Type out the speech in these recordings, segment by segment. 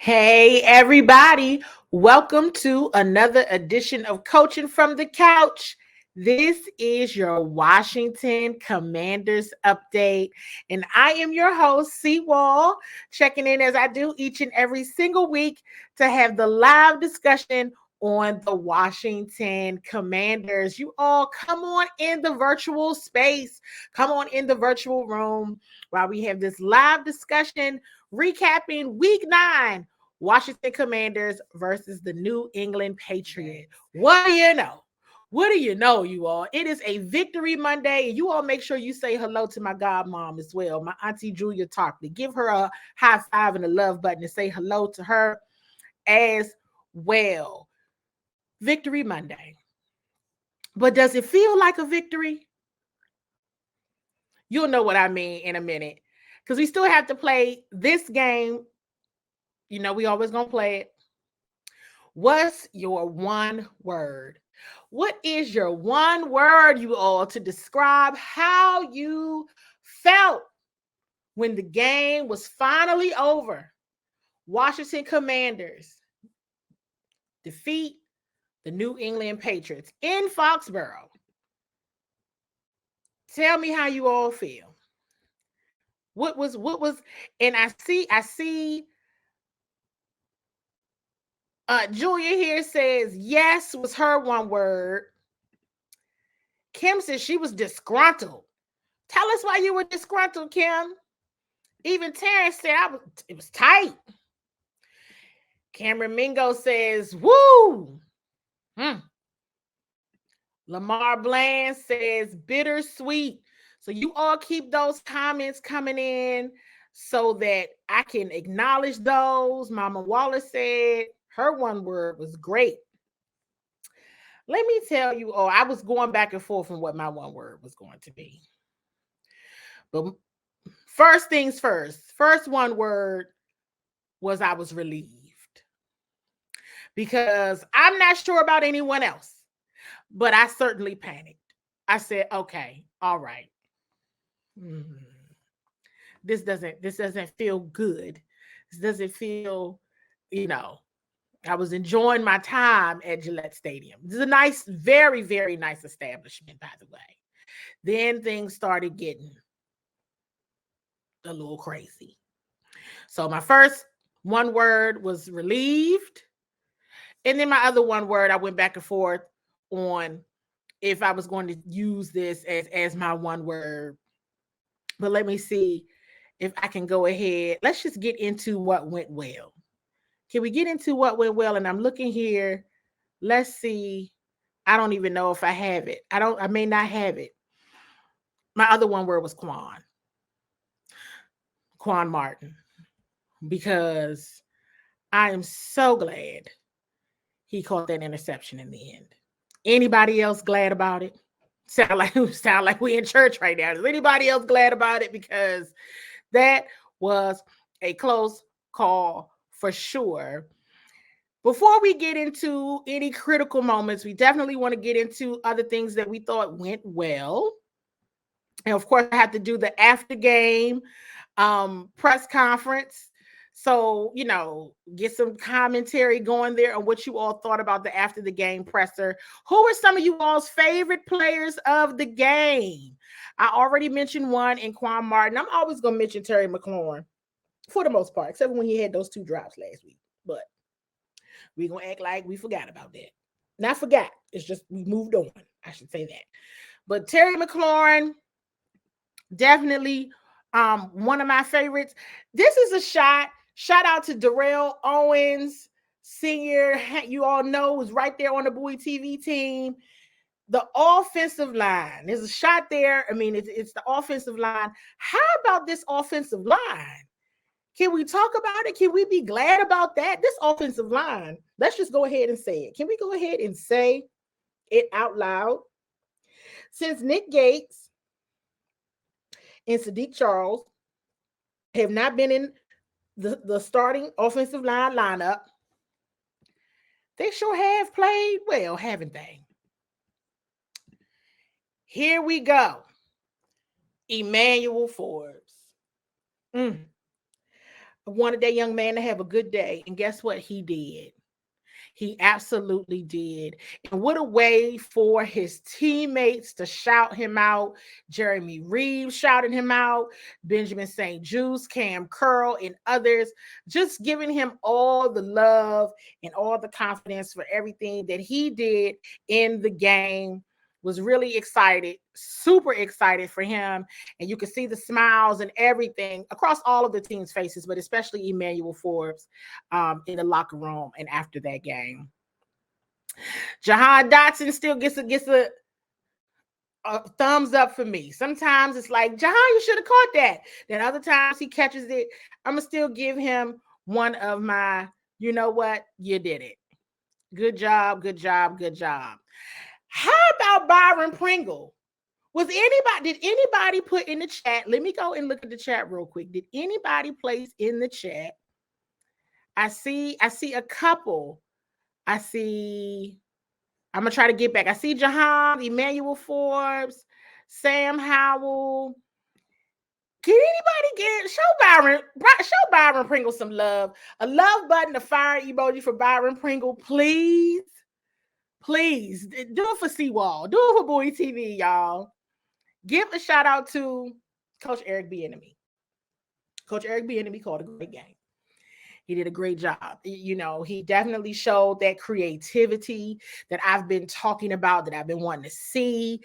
Hey, everybody. Welcome to another edition of Coaching from the Couch. This is your Washington Commanders update, and I am your host, CWall, checking in as I do each and every single week to have the live discussion on the Washington Commanders. You all come on in the virtual space, come on in the virtual room while we have this live discussion recapping week 9. Washington Commanders versus the New England Patriots. What do you know? What do you know, you all? It is a Victory Monday, and you all make sure you say hello to my godmom as well, my Auntie Julia Tarpley. Give her a high five and a love button and say hello to her as well. Victory Monday. But does it feel like a victory? You'll know what I mean in a minute. Because we still have to play this game. You know, we always going to play it. What's your one word? What is your one word, you all, to describe how you felt when the game was finally over? Washington Commanders defeat the New England Patriots in Foxborough. Tell me how you all feel. What was, and I see Julia here says yes was her one word. Kim says she was disgruntled. Tell us why you were disgruntled, Kim. Even Terrence said it was tight. Cameron Mingo says, woo. Lamar Bland says bittersweet. So you all keep those comments coming in so that I can acknowledge those. Mama Wallace said her one word was great. Let me tell you all, I was going back and forth on what my one word was going to be. But first things first one word was I was relieved. Because I'm not sure about anyone else, but I certainly panicked. I said, okay, all right. This doesn't feel good. This doesn't feel, I was enjoying my time at Gillette Stadium. This is a nice, very, very nice establishment, by the way. Then things started getting a little crazy. So my first one word was relieved. And then my other one word, I went back and forth on if I was going to use this as my one word. But let me see if I can go ahead. Let's just get into what went well. Can we get into what went well? And I'm looking here. Let's see. I don't even know if I have it. I may not have it. My other one word was Quan Martin, because I am so glad he caught that interception in the end. Anybody else glad about it? Sound like we in church right now. Is anybody else glad about it? Because that was a close call for sure. Before we get into any critical moments, we definitely want to get into other things that we thought went well. And of course, I have to do the after game press conference. So, get some commentary going there on what you all thought about the after the game presser. Who were some of you all's favorite players of the game? I already mentioned one in Quan Martin. I'm always going to mention Terry McLaurin for the most part, except when he had those 2 drops last week. But we're going to act like we forgot about that. Not forgot. It's just we moved on. I should say that. But Terry McLaurin, definitely one of my favorites. This is a shout out to Darrell Owens Sr. You all know was right there on the Bowie TV team. The offensive line, there's a shot there. I mean, it's the offensive line. How about this offensive line? Can we talk about it? Can we be glad about that? This offensive line, let's just go ahead and say it. Can we go ahead and say it out loud? Since Nick Gates and Sadiq Charles have not been in the starting offensive line lineup, they sure have played well, haven't they? Here we go. Emmanuel Forbes. I wanted that young man to have a good day. And guess what? He did. He absolutely did. And what a way for his teammates to shout him out. Jeremy Reeves shouted him out, Benjamin St. Juste, Cam Curl, and others, just giving him all the love and all the confidence for everything that he did in the game. Was really excited, super excited for him. And you can see the smiles and everything across all of the team's faces, but especially Emmanuel Forbes in the locker room and after that game. Jahan Dotson still gets a thumbs up for me. Sometimes it's like, Jahan, you should have caught that. Then other times he catches it. I'm going to still give him one of my, you know what? You did it. Good job, good job, good job. How about Byron Pringle? Did anybody put in the chat? Let me go and look at the chat real quick. Did anybody place in the chat? I see a couple. I'm gonna try to get back. I see Jahan, Emmanuel Forbes, Sam Howell. Can anybody show Byron Pringle some love? A love button, a fire emoji for Byron Pringle, please. Please do it for CWall. Do it for Bowie TV, y'all. Give a shout out to Coach Eric Bieniemy. Coach Eric Bieniemy called a great game. He did a great job. You know, he definitely showed that creativity that I've been talking about, that I've been wanting to see.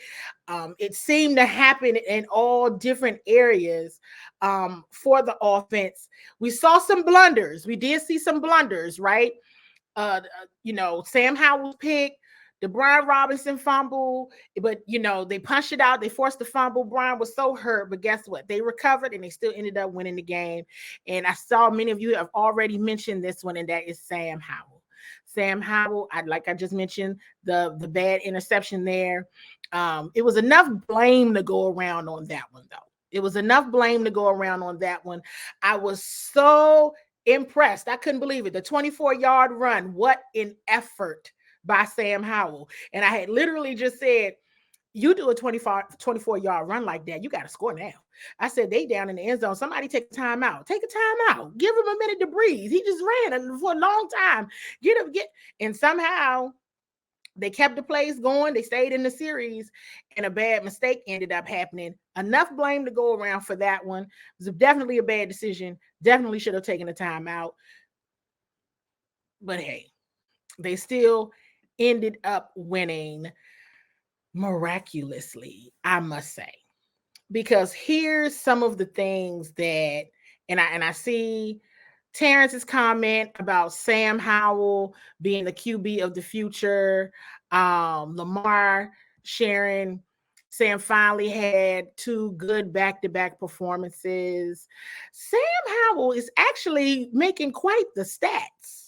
It seemed to happen in all different areas for the offense. We saw some blunders. We did see some blunders, right? Sam Howell's pick, the Brian Robinson fumble, but they punched it out. They forced the fumble. Brian was so hurt, but guess what? They recovered and they still ended up winning the game. And I saw many of you have already mentioned this one, and that is Sam Howell. Sam Howell, I just mentioned the bad interception there. It was enough blame to go around on that one, though. It was enough blame to go around on that one. I was so impressed. I couldn't believe it. The 24-yard run. What an effort by Sam Howell. And I had literally just said, you do a 24-yard run like that, you got to score now. I said, they down in the end zone. Somebody take a timeout. Take a timeout. Give him a minute to breathe. He just ran for a long time. And somehow they kept the plays going. They stayed in the series, and a bad mistake ended up happening. Enough blame to go around for that one. It was definitely a bad decision. Definitely should have taken a timeout. But hey, they still ended up winning miraculously, I must say. Because here's some of the things that, and I see Terrence's comment about Sam Howell being the QB of the future. Lamar sharing, Sam finally had 2 good back-to-back performances. Sam Howell is actually making quite the stats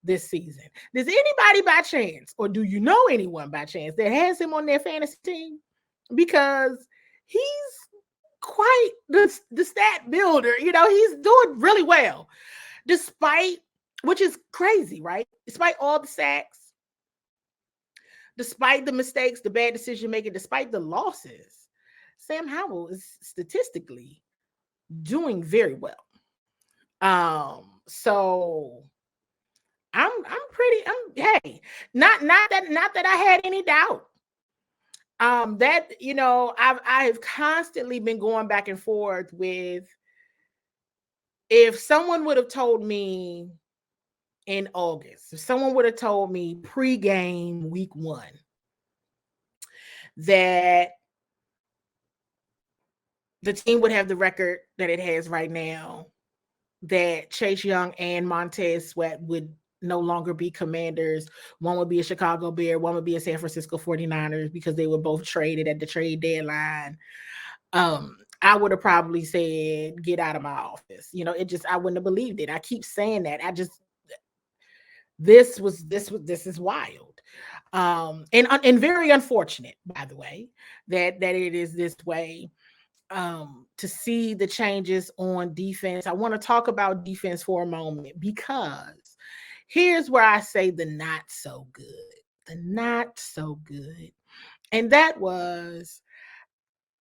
this season. Does anybody by chance, or do you know anyone by chance that has him on their fantasy team? Because he's quite the stat builder. He's doing really well, which is crazy, right? Despite all the sacks, despite the mistakes, the bad decision making, despite the losses, Sam Howell is statistically doing very well. So hey, not that I had any doubt. I have constantly been going back and forth with, if someone would have told me in August, if someone would have told me pre-game week 1 that the team would have the record that it has right now, that Chase Young and Montez Sweat would no longer be Commanders. One would be a Chicago Bear, one would be a San Francisco 49ers, because they were both traded at the trade deadline. I would have probably said, get out of my office. I wouldn't have believed it. I keep saying that. This is wild. And very unfortunate, by the way, that it is this way. To see the changes on defense. I want to talk about defense for a moment, because here's where I say the not so good. And that was,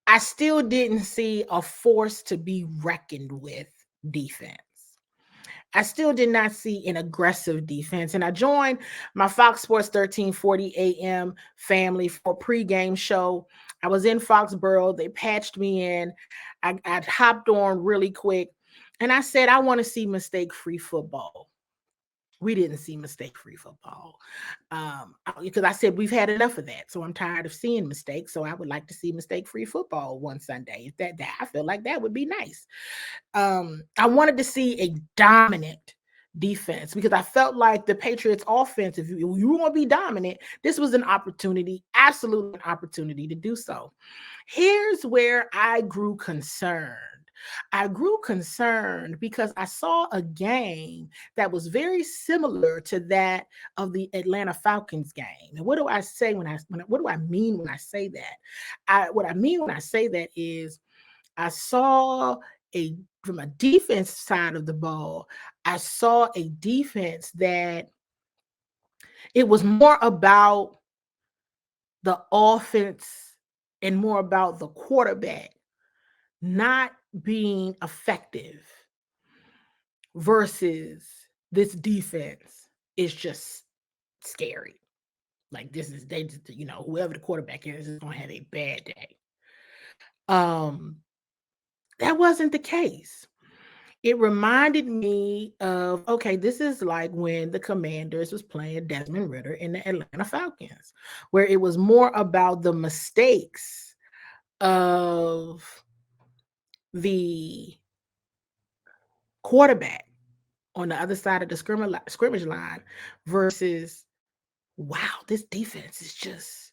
I still didn't see a force to be reckoned with defense. I still did not see an aggressive defense. And I joined my Fox Sports 1340 AM family for a pregame show. I was in Foxborough. They patched me in. I hopped on really quick. And I said, I want to see mistake-free football. We didn't see mistake-free football because I said we've had enough of that. So I'm tired of seeing mistakes. So I would like to see mistake-free football one Sunday. If that I feel like that would be nice. I wanted to see a dominant defense because I felt like the Patriots offense, if you want to be dominant, this was an opportunity, absolutely an opportunity to do so. Here's where I grew concerned. I grew concerned because I saw a game that was very similar to that of the Atlanta Falcons game. And what do I say what do I mean when I say that? What I mean when I say that is I saw from a defense side of the ball, I saw a defense that it was more about the offense and more about the quarterback not being effective versus this defense is just scary. Like this is they just, whoever the quarterback is going to have a bad day. That wasn't the case. It reminded me of, okay, this is like when the Commanders was playing Desmond Ridder in the Atlanta Falcons, where it was more about the mistakes of the quarterback on the other side of the scrimmage line versus, wow, this defense is just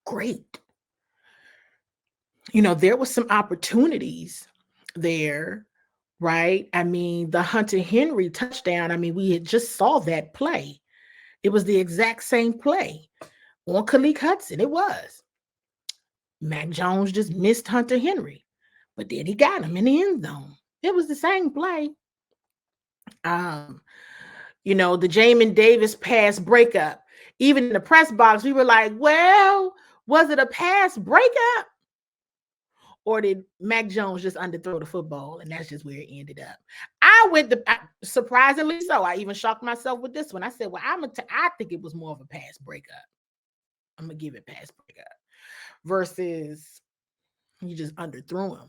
great. There was some opportunities there, right? I mean, the Hunter Henry touchdown, we had just saw that play. It was the exact same play on Khaleke Hudson. It was. Mac Jones just missed Hunter Henry, but then he got him in the end zone. It was the same play. The Jamin Davis pass breakup. Even in the press box, we were like, well, was it a pass breakup? Or did Mac Jones just underthrow the football? And that's just where it ended up. Surprisingly so. I even shocked myself with this one. I said, well, I think it was more of a pass breakup. I'm going to give it pass breakup versus you just underthrew him.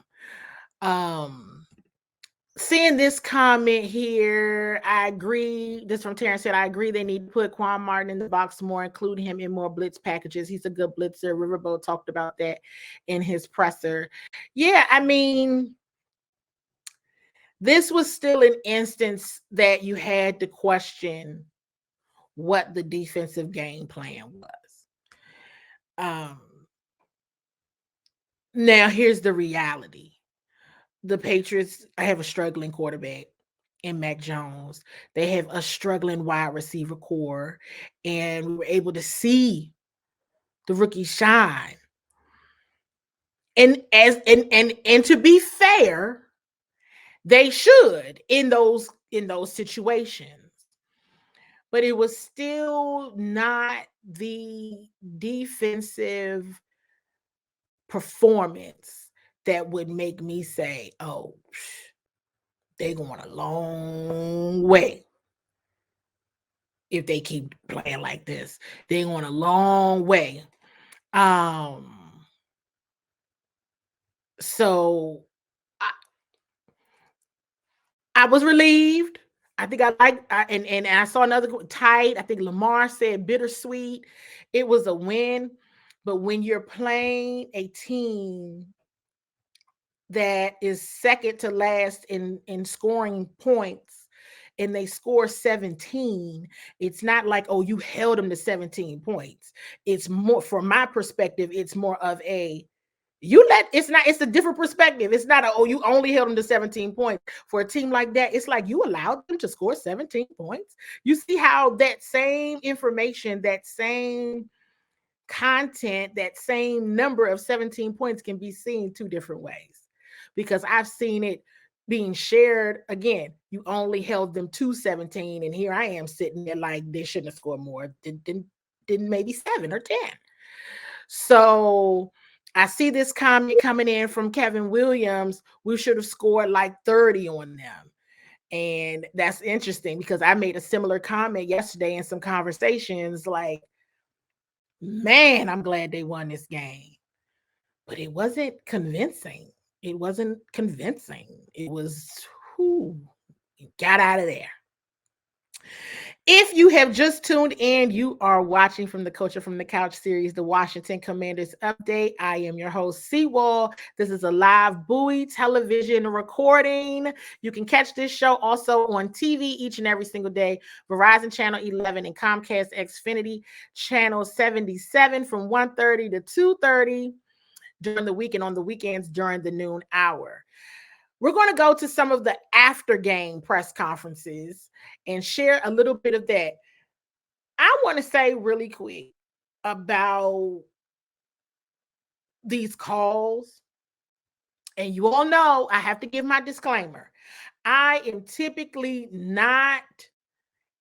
Seeing this comment here, I agree. This from Terrence said, I agree they need to put Quan Martin in the box more, include him in more blitz packages. He's a good blitzer. Riverboat talked about that in his presser. Yeah, this was still an instance that you had to question what the defensive game plan was. Now, here's the reality. The Patriots have a struggling quarterback in Mac Jones. They have a struggling wide receiver core, and we were able to see the rookie shine. And to be fair, they should in those situations. But it was still not the defensive performance that would make me say, oh, they're going a long way. If they keep playing like this, they're going a long way. So I was relieved. I think and I saw another tight. I think Lamar said bittersweet. It was a win. But when you're playing a team that is second to last in scoring points and they score 17, it's not like, oh, you held them to 17 points. It's more, from my perspective, it's more of it's a different perspective. It's not you only held them to 17 points. For a team like that, it's like you allowed them to score 17 points. You see how that same information, that same content, that same number of 17 points can be seen two different ways. Because I've seen it being shared. Again, you only held them to 17, and here I am sitting there like they shouldn't have scored more. Didn't maybe 7 or 10. So I see this comment coming in from Kevin Williams. We should have scored like 30 on them. And that's interesting because I made a similar comment yesterday in some conversations like, man, I'm glad they won this game. But it wasn't convincing. It wasn't convincing. It was, who got out of there. If you have just tuned in, you are watching from the Culture from the Couch series, the Washington Commanders Update. I am your host, CWall. This is a live Bowie television recording. You can catch this show also on TV each and every single day. Verizon Channel 11 and Comcast Xfinity Channel 77 from 1:30 to 2:30 during the week and on the weekends during the noon hour. We're going to go to some of the after game press conferences and share a little bit of that. I want to say really quick about these calls. And you all know I have to give my disclaimer. I am typically not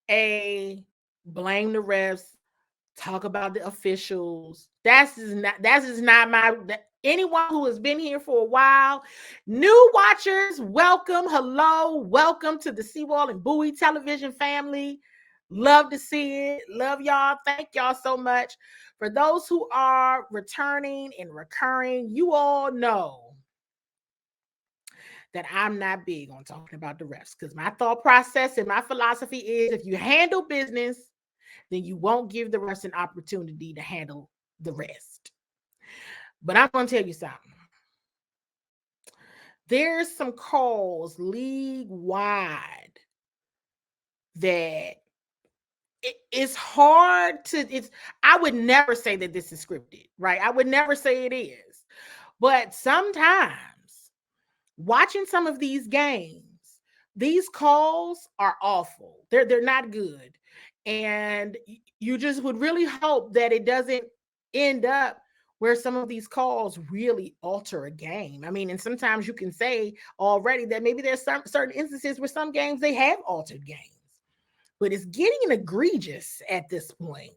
a blame the refs, talk about the officials. That's just not my. Anyone who has been here for a while, new watchers, welcome, hello, welcome to the CWall and Bowie television family. Love to see it. Love y'all. Thank y'all so much. For those who are returning and recurring, you all know that I'm not big on talking about the refs because my thought process and my philosophy is if you handle business, then you won't give the refs an opportunity to handle the rest. But I'm going to tell you something. There's some calls league-wide that it's hard to, I would never say that this is scripted, right? I would never say it is. But sometimes watching some of these games, these calls are awful. They're not good. And you just would really hope that it doesn't end up where some of these calls really alter a game. I mean, and sometimes you can say already that maybe there's some certain instances where some games they have altered games. But it's getting egregious at this point.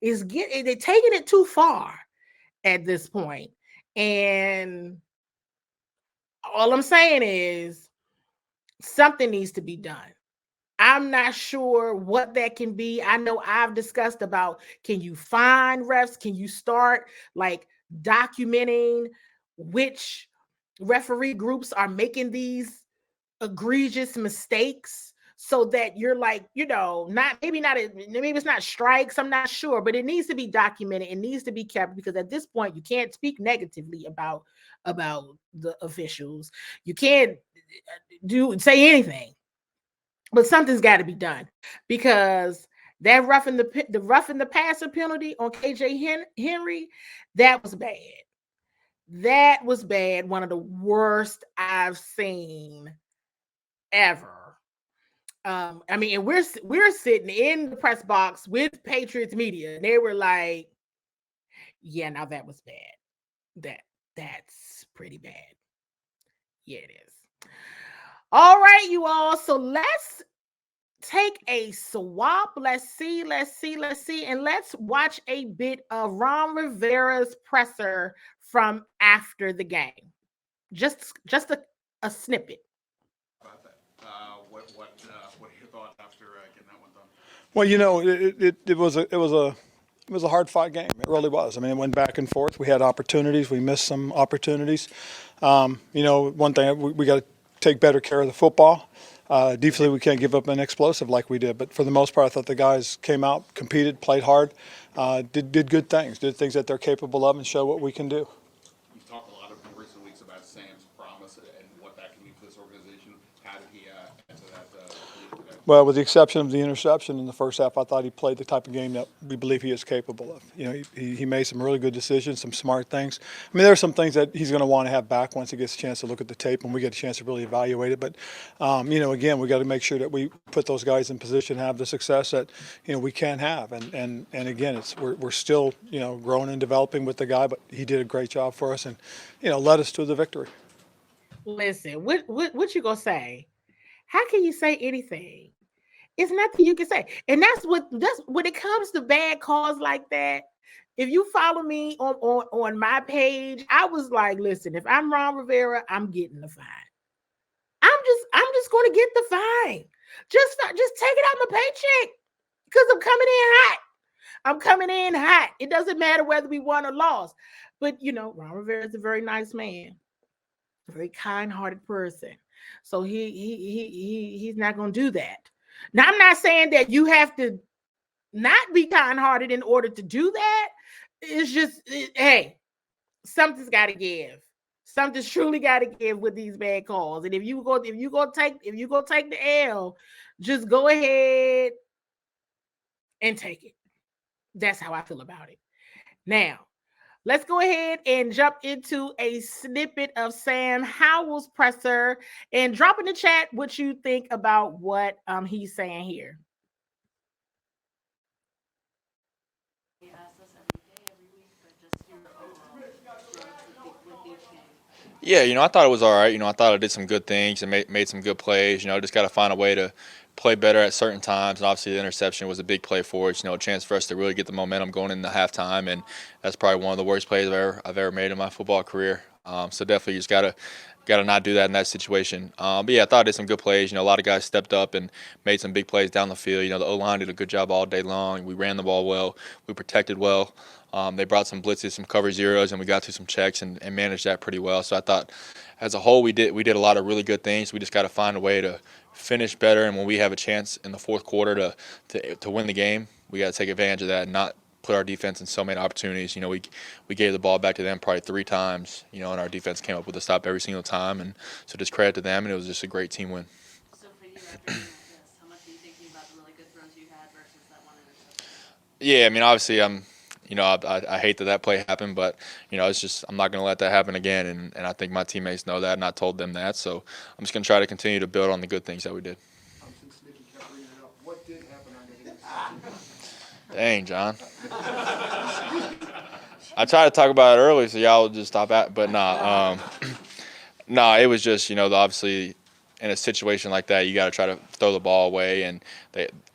They're taking it too far at this point. And all I'm saying is something needs to be done. I'm not sure what that can be. I know I've discussed about, can you find refs? Can you start like documenting which referee groups are making these egregious mistakes so that you're like, maybe it's not strikes. I'm not sure, but it needs to be documented. It needs to be kept because at this point you can't speak negatively about the officials. You can't say anything. But something's got to be done because that roughing the passer penalty on KJ Henry, that was bad. That was bad. One of the worst I've seen ever. I mean, and we're sitting in the press box with Patriots media, and they were like, "Yeah, now that was bad. That's pretty bad. Yeah, it is." All right, you all. So let's take a swap. Let's see, and let's watch a bit of Ron Rivera's presser from after the game. Just a snippet. About that. What are your thoughts after getting that one done? Well, it was a hard fought game. It really was. I mean, it went back and forth. We had opportunities. We missed some opportunities. One thing we got to take better care of the football. Defensively, we can't give up an explosive like we did. But for the most part, I thought the guys came out, competed, played hard, did good things, did things that they're capable of, and show what we can do. You've talked a lot in recent weeks about Sam's promise and what that can mean for this organization. How did he answer that today? Well, with the exception of the interception in the first half, I thought he played the type of game that we believe he is capable of. He made some really good decisions, some smart things. I mean, there are some things that he's going to want to have back once he gets a chance to look at the tape and we get a chance to really evaluate it. But, again, we got to make sure that we put those guys in position to have the success that, we can have. And again, we're still, growing and developing with the guy, but he did a great job for us and, led us to the victory. Listen, what you gonna say? How can you say anything? It's nothing you can say. And that's when it comes to bad calls like that. If you follow me on my page, I was like, listen, if I'm Ron Rivera, I'm getting the fine. I'm just going to get the fine. Just take it out my paycheck because I'm coming in hot. I'm coming in hot. It doesn't matter whether we won or lost. But, Ron Rivera is a very nice man, a very kind-hearted person. So he's not going to do that. Now, I'm not saying that you have to not be kind-hearted in order to do that. It's just, hey, something's got to give. Something's truly got to give with these bad calls. And if you go take the L, just go ahead and take it. That's how I feel about it. Now, let's go ahead and jump into a snippet of Sam Howell's presser and drop in the chat what you think about what he's saying here. Yeah, I thought it was all right. I thought I did some good things and made some good plays. Just got to find a way to play better at certain times. And obviously the interception was a big play for us, a chance for us to really get the momentum going into halftime. And that's probably one of the worst plays I've ever made in my football career. So definitely just got to not do that in that situation. But yeah, I thought I did some good plays. A lot of guys stepped up and made some big plays down the field. The O-line did a good job all day long. We ran the ball well. We protected well. They brought some blitzes, some cover zeros, and we got through some checks and managed that pretty well. So I thought, as a whole, we did a lot of really good things. We just got to find a way to finish better. And when we have a chance in the fourth quarter to win the game, we got to take advantage of that and not put our defense in so many opportunities. We gave the ball back to them probably 3 times. And our defense came up with a stop every single time. And so just credit to them, and it was just a great team win. So for you, after doing this, how much are you thinking about the really good throws you had versus that one interception? Yeah, obviously I hate that play happened, but it's just I'm not going to let that happen again, and I think my teammates know that, and I told them that. So I'm just going to try to continue to build on the good things that we did. What did happen on the interception? Dang, John. I tried to talk about it earlier, so y'all will just stop at. But it was just obviously in a situation like that, you got to try to throw the ball away, and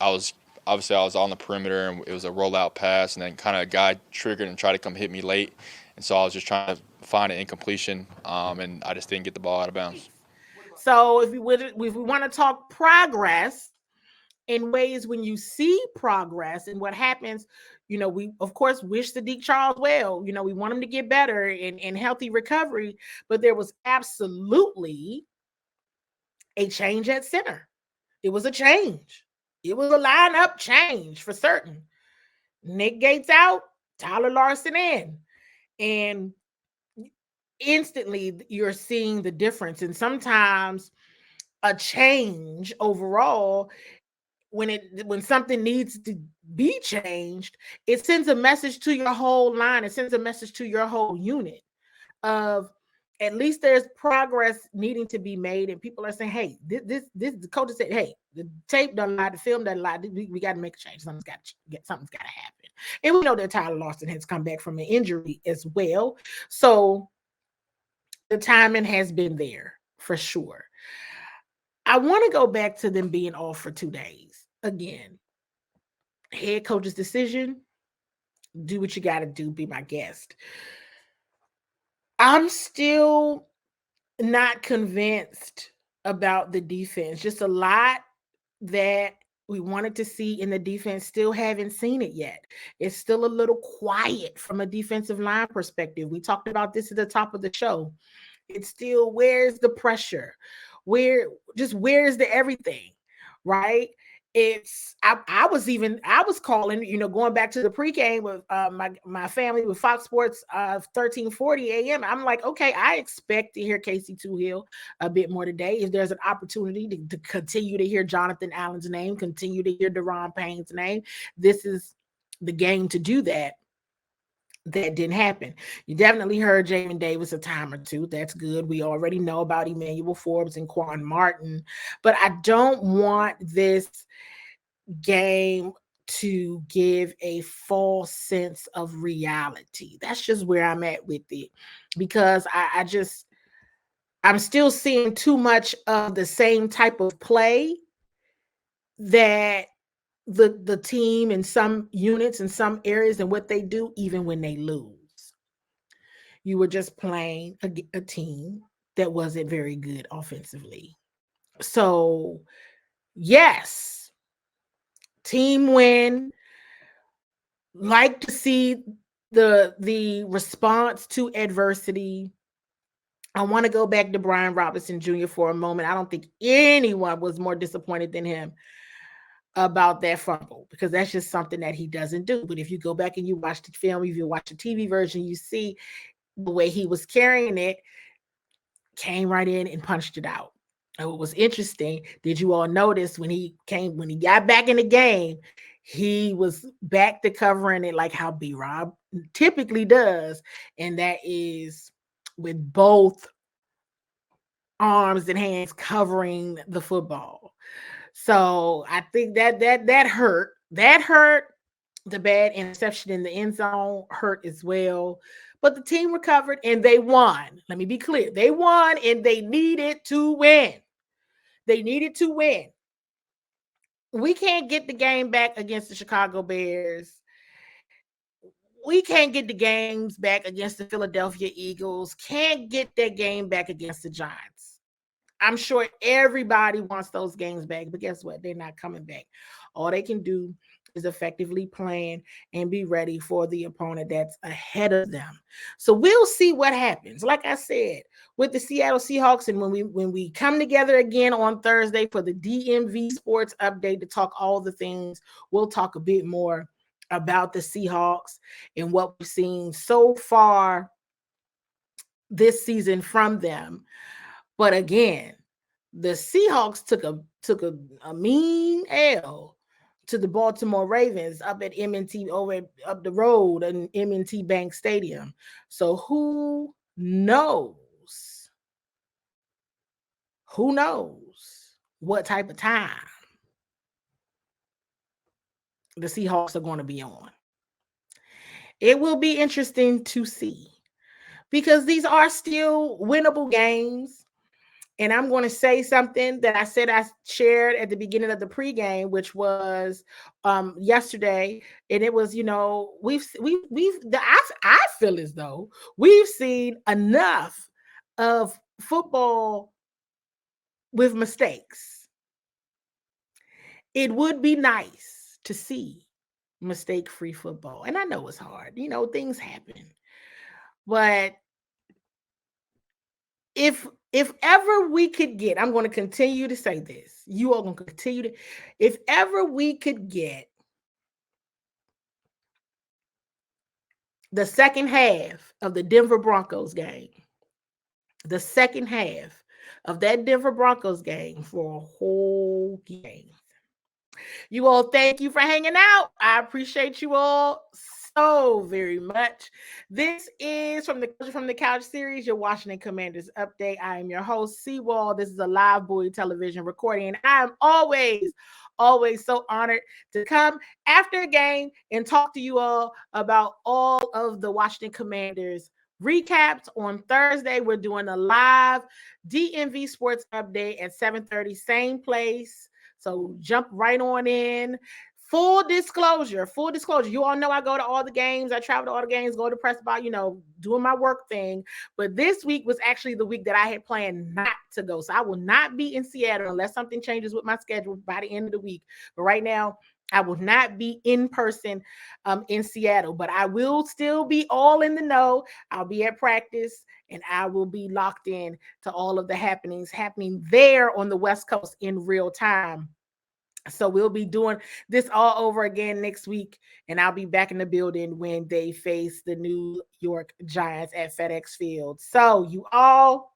I was on the perimeter, and it was a rollout pass, and then kind of a guy triggered and tried to come hit me late. And so I was just trying to find an incompletion, and I just didn't get the ball out of bounds. So if we want to talk progress in ways when you see progress and what happens, we, of course, wish Sadiq Charles well. We want him to get better in healthy recovery, but there was absolutely a change at center. It was a change. It was a lineup change for certain. Nick Gates out, Tyler Larson in. And instantly you're seeing the difference. And sometimes a change overall, when something needs to be changed, it sends a message to your whole line. It sends a message to your whole unit of at least there's progress needing to be made, and people are saying, hey, this the coach said, hey, the tape done lied, the film done lied. We got to make a change. Something's got to happen. And we know that Tyler Larson has come back from an injury as well. So the timing has been there for sure. I want to go back to them being off for 2 days. Again, head coach's decision, do what you got to do, be my guest. I'm still not convinced about the defense. Just a lot that we wanted to see in the defense, still haven't seen it yet. It's still a little quiet from a defensive line perspective. We talked about this at the top of the show. It's still, where's the pressure? Where's the everything, right? I was calling, going back to the pregame with my family with Fox Sports 1340 a.m. I'm like, okay, I expect to hear Casey Toohill a bit more today. If there's an opportunity to continue to hear Jonathan Allen's name, continue to hear Daron Payne's name, this is the game to do that. That didn't happen. You definitely heard Jamin Davis a time or two. That's good. We already know about Emmanuel Forbes and Quan Martin, but I don't want this game to give a false sense of reality. That's just where I'm at with it, because I'm still seeing too much of the same type of play that the team in some units in some areas and what they do, even when they lose. You were just playing a team that wasn't very good offensively. So, yes, team win. Like to see the response to adversity. I want to go back to Brian Robinson Jr. for a moment. I don't think anyone was more disappointed than him about that fumble, because that's just something that he doesn't do. But if you go back and you watch the film, if you watch the TV version, you see the way he was carrying it, came right in and punched it out. And what was interesting, did you all notice when he got back in the game, he was back to covering it like how B-Rob typically does, and that is with both arms and hands covering the football. So I think that hurt. That hurt. The bad interception in the end zone hurt as well. But the team recovered and they won. Let me be clear. They won and they needed to win. They needed to win. We can't get the game back against the Chicago Bears. We can't get the games back against the Philadelphia Eagles. Can't get that game back against the Giants. I'm sure everybody wants those games back, but guess what? They're not coming back. All they can do is effectively plan and be ready for the opponent that's ahead of them. So we'll see what happens. Like I said, with the Seattle Seahawks, and when we come together again on Thursday for the DMV Sports Update to talk all the things, we'll talk a bit more about the Seahawks and what we've seen so far this season from them. But again, the Seahawks took a mean L to the Baltimore Ravens up at M&T up the road in M&T Bank Stadium. So who knows? Who knows what type of time the Seahawks are going to be on? It will be interesting to see, because these are still winnable games. And I'm going to say something that I shared at the beginning of the pregame, which was yesterday, and it was, I feel as though we've seen enough of football with mistakes. It would be nice to see mistake-free football, and I know it's hard. Things happen, but if ever we could get, I'm going to continue to say this, you are going to continue to, if ever we could get the second half of the Denver Broncos game, the second half of that Denver Broncos game for a whole game. You all, thank you for hanging out. I appreciate you all so very much. This is from the Couch series, your Washington Commanders update. I am your host, CWall. This is a live Bowie television recording, and I am always so honored to come after a game and talk to you all about all of the Washington Commanders recaps. On Thursday, we're doing a live DMV Sports Update at 7:30, same place. So jump right on in. Full disclosure. You all know I go to all the games. I travel to all the games, go to press about, doing my work thing. But this week was actually the week that I had planned not to go. So I will not be in Seattle unless something changes with my schedule by the end of the week. But right now, I will not be in person in Seattle, but I will still be all in the know. I'll be at practice, and I will be locked in to all of the happenings happening there on the West Coast in real time. So we'll be doing this all over again next week, and I'll be back in the building when they face the New York Giants at FedEx Field. So you all,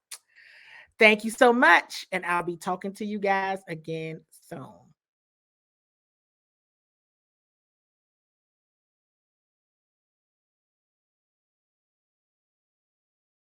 thank you so much, and I'll be talking to you guys again soon.